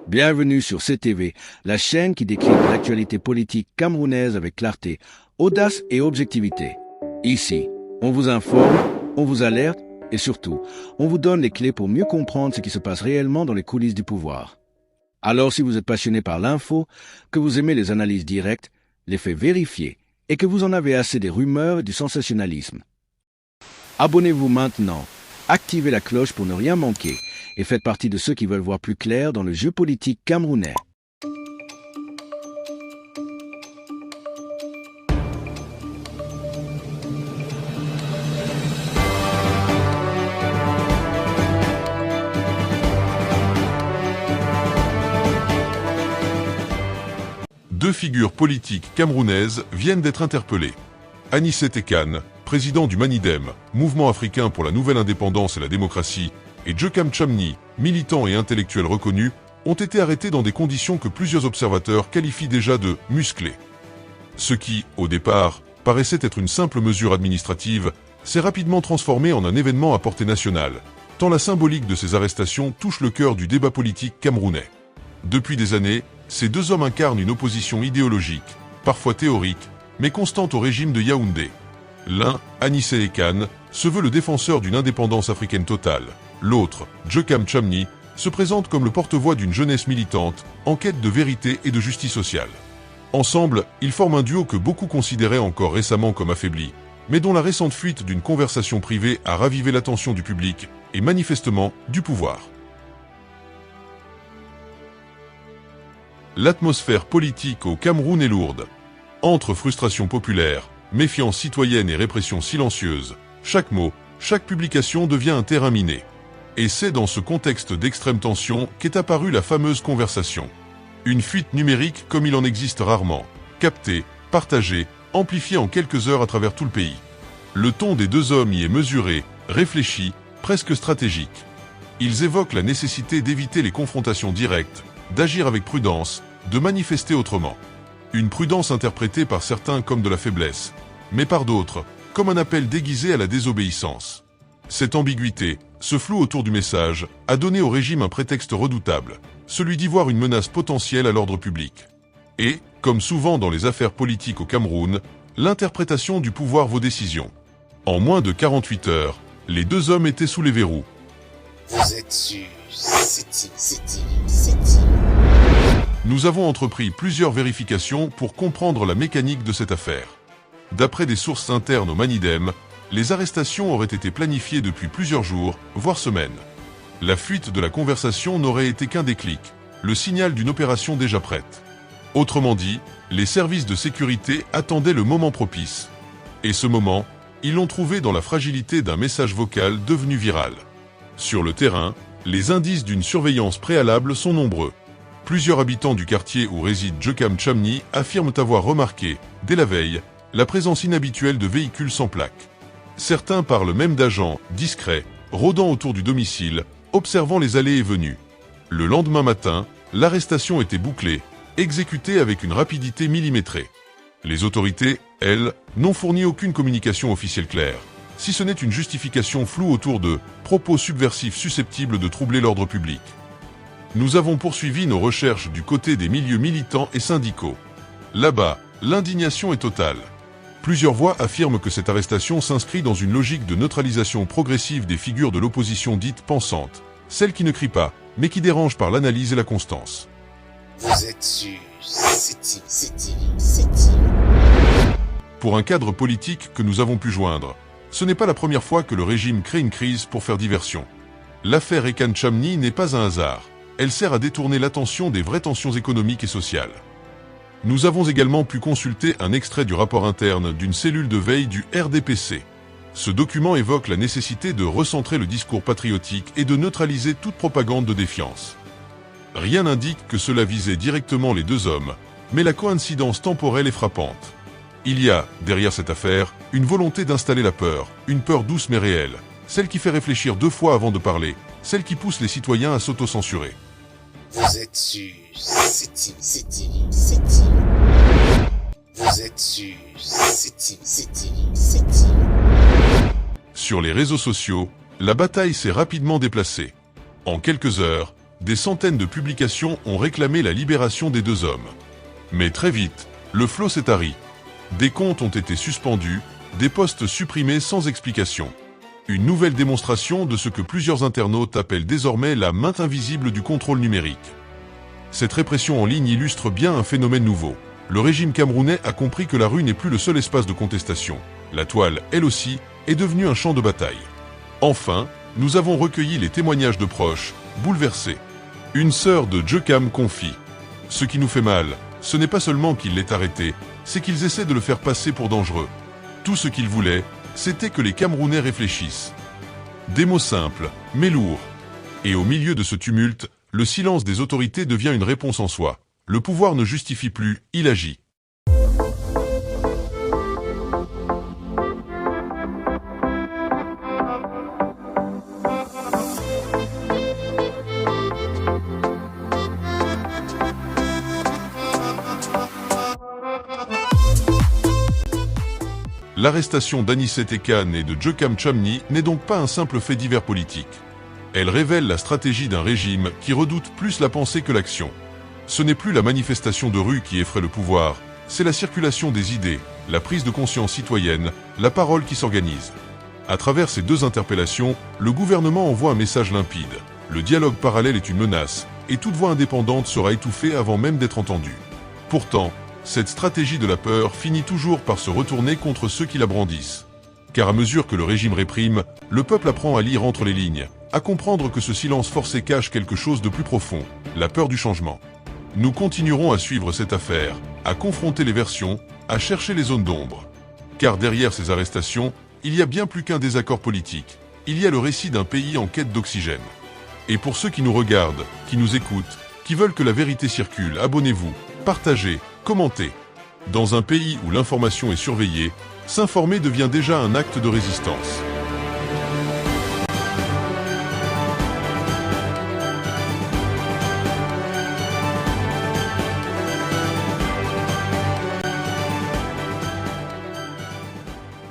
Bienvenue sur CTV, la chaîne qui décrypte l'actualité politique camerounaise avec clarté, audace et objectivité. Ici, on vous informe, on vous alerte et surtout, on vous donne les clés pour mieux comprendre ce qui se passe réellement dans les coulisses du pouvoir. Alors si vous êtes passionné par l'info, que vous aimez les analyses directes, les faits vérifiés et que vous en avez assez des rumeurs et du sensationnalisme, abonnez-vous maintenant, activez la cloche pour ne rien manquer et faites partie de ceux qui veulent voir plus clair dans le jeu politique camerounais. Deux figures politiques camerounaises viennent d'être interpellées. Anissette Kane, président du MANIDEM, Mouvement africain pour la nouvelle indépendance et la démocratie, et Djokam Tchamni, militant et intellectuel reconnu, ont été arrêtés dans des conditions que plusieurs observateurs qualifient déjà de « musclées ». Ce qui, au départ, paraissait être une simple mesure administrative, s'est rapidement transformé en un événement à portée nationale, tant la symbolique de ces arrestations touche le cœur du débat politique camerounais. Depuis des années, ces deux hommes incarnent une opposition idéologique, parfois théorique, mais constante au régime de Yaoundé. L'un, Anissette Kane, se veut le défenseur d'une indépendance africaine totale. L'autre, Djokam Tchamni, se présente comme le porte-voix d'une jeunesse militante, en quête de vérité et de justice sociale. Ensemble, ils forment un duo que beaucoup considéraient encore récemment comme affaibli, mais dont la récente fuite d'une conversation privée a ravivé l'attention du public, et manifestement, du pouvoir. L'atmosphère politique au Cameroun est lourde. Entre frustration populaire, méfiance citoyenne et répression silencieuse, chaque mot, chaque publication devient un terrain miné. Et c'est dans ce contexte d'extrême tension qu'est apparue la fameuse conversation. Une fuite numérique comme il en existe rarement, captée, partagée, amplifiée en quelques heures à travers tout le pays. Le ton des deux hommes y est mesuré, réfléchi, presque stratégique. Ils évoquent la nécessité d'éviter les confrontations directes, d'agir avec prudence, de manifester autrement. Une prudence interprétée par certains comme de la faiblesse, mais par d'autres, comme un appel déguisé à la désobéissance. Cette ambiguïté, ce flou autour du message, a donné au régime un prétexte redoutable, celui d'y voir une menace potentielle à l'ordre public. Et, comme souvent dans les affaires politiques au Cameroun, l'interprétation du pouvoir vaut décision. En moins de 48 heures, les deux hommes étaient sous les verrous. Vous êtes sûr, c'est-il. Nous avons entrepris plusieurs vérifications pour comprendre la mécanique de cette affaire. D'après des sources internes au MANIDEM, les arrestations auraient été planifiées depuis plusieurs jours, voire semaines. La fuite de la conversation n'aurait été qu'un déclic, le signal d'une opération déjà prête. Autrement dit, les services de sécurité attendaient le moment propice. Et ce moment, ils l'ont trouvé dans la fragilité d'un message vocal devenu viral. Sur le terrain, les indices d'une surveillance préalable sont nombreux. Plusieurs habitants du quartier où réside Djokam Tchamni affirment avoir remarqué, dès la veille, la présence inhabituelle de véhicules sans plaque. Certains parlent même d'agents discrets, rôdant autour du domicile, observant les allées et venues. Le lendemain matin, l'arrestation était bouclée, exécutée avec une rapidité millimétrée. Les autorités, elles, n'ont fourni aucune communication officielle claire, si ce n'est une justification floue autour de propos subversifs susceptibles de troubler l'ordre public. Nous avons poursuivi nos recherches du côté des milieux militants et syndicaux. Là-bas, l'indignation est totale. Plusieurs voix affirment que cette arrestation s'inscrit dans une logique de neutralisation progressive des figures de l'opposition dite pensante, celles qui ne crient pas, mais qui dérangent par l'analyse et la constance. Vous êtes sûr, c'est-il. Pour un cadre politique que nous avons pu joindre, ce n'est pas la première fois que le régime crée une crise pour faire diversion. L'affaire Kane Tchamni n'est pas un hasard. Elle sert à détourner l'attention des vraies tensions économiques et sociales. Nous avons également pu consulter un extrait du rapport interne d'une cellule de veille du RDPC. Ce document évoque la nécessité de recentrer le discours patriotique et de neutraliser toute propagande de défiance. Rien n'indique que cela visait directement les deux hommes, mais la coïncidence temporelle est frappante. Il y a, derrière cette affaire, une volonté d'installer la peur, une peur douce mais réelle, celle qui fait réfléchir deux fois avant de parler, celle qui pousse les citoyens à s'autocensurer. Vous êtes sûr, c'est-il. Vous êtes sûr, c'est-il. Sur les réseaux sociaux, la bataille s'est rapidement déplacée. En quelques heures, des centaines de publications ont réclamé la libération des deux hommes. Mais très vite, le flot s'est tari. Des comptes ont été suspendus, des posts supprimés sans explication. Une nouvelle démonstration de ce que plusieurs internautes appellent désormais la main invisible du contrôle numérique. Cette répression en ligne illustre bien un phénomène nouveau. Le régime camerounais a compris que la rue n'est plus le seul espace de contestation. La toile, elle aussi, est devenue un champ de bataille. Enfin, nous avons recueilli les témoignages de proches, bouleversés. Une sœur de Djokam confie. Ce qui nous fait mal, ce n'est pas seulement qu'il l'ait arrêté, c'est qu'ils essaient de le faire passer pour dangereux. Tout ce qu'ils voulaient, c'était que les Camerounais réfléchissent. Des mots simples, mais lourds. Et au milieu de ce tumulte, le silence des autorités devient une réponse en soi. Le pouvoir ne justifie plus, il agit. L'arrestation d'Anicet Ekan et de Djokam Chamni n'est donc pas un simple fait divers politique. Elle révèle la stratégie d'un régime qui redoute plus la pensée que l'action. Ce n'est plus la manifestation de rue qui effraie le pouvoir, c'est la circulation des idées, la prise de conscience citoyenne, la parole qui s'organise. À travers ces deux interpellations, le gouvernement envoie un message limpide. Le dialogue parallèle est une menace, et toute voix indépendante sera étouffée avant même d'être entendue. Pourtant, cette stratégie de la peur finit toujours par se retourner contre ceux qui la brandissent. Car à mesure que le régime réprime, le peuple apprend à lire entre les lignes, à comprendre que ce silence forcé cache quelque chose de plus profond, la peur du changement. Nous continuerons à suivre cette affaire, à confronter les versions, à chercher les zones d'ombre. Car derrière ces arrestations, il y a bien plus qu'un désaccord politique. Il y a le récit d'un pays en quête d'oxygène. Et pour ceux qui nous regardent, qui nous écoutent, qui veulent que la vérité circule, abonnez-vous, partagez, commentez. Dans un pays où l'information est surveillée, s'informer devient déjà un acte de résistance.